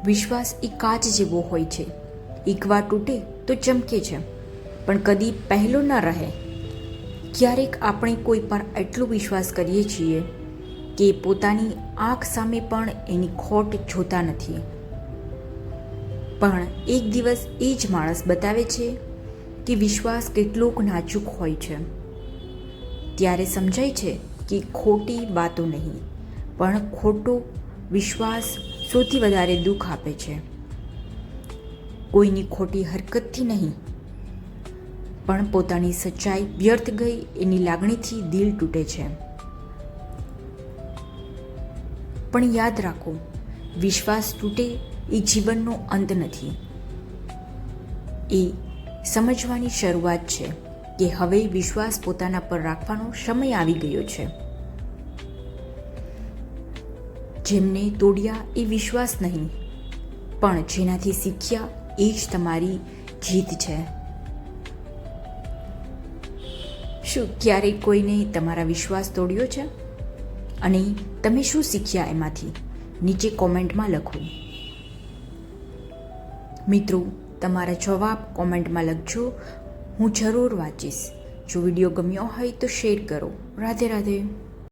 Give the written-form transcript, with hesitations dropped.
વિશ્વાસ એ કાચ જેવો હોય છે, એકવાર તૂટે તો ચમકે છે, પણ કદી પહેલો ન રહે. ક્યારેક આપણે કોઈ પર એટલો વિશ્વાસ કરીએ છીએ કે પોતાની આંખ સામે પણ એની ખોટ જોતા નથી. પણ એક દિવસ એ જ માણસ બતાવે છે કે વિશ્વાસ કેટલોક નાજુક હોય છે. ત્યારે સમજાય છે કે ખોટી વાતો નહીં, પણ ખોટો વિશ્વાસ સૌથી વધારે દુઃખ આપે છે. કોઈની ખોટી હરકતથી નહીં, પણ પોતાની સચ્ચાઈ વ્યર્થ ગઈ એની લાગણીથી દિલ તૂટે છે. પણ યાદ રાખો, વિશ્વાસ તૂટે એ જીવનનો અંત નથી. એ સમજવાની શરૂઆત છે કે હવે વિશ્વાસ પોતાના પર રાખવાનો સમય આવી ગયો છે. જેમને તોડ્યા એ વિશ્વાસ નહીં, પણ જેનાથી શીખ્યા એ જ તમારી જીત છે. શું ક્યારેય કોઈને તમારા વિશ્વાસ તોડ્યો છે? અને તમે શું શીખ્યા એમાંથી? નીચે કોમેન્ટમાં લખો. મિત્રો, તમારા જવાબ કોમેન્ટમાં લખજો, હું જરૂર વાંચીશ. જો વિડીયો ગમ્યો હોય તો શેર કરો. રાધે રાધે.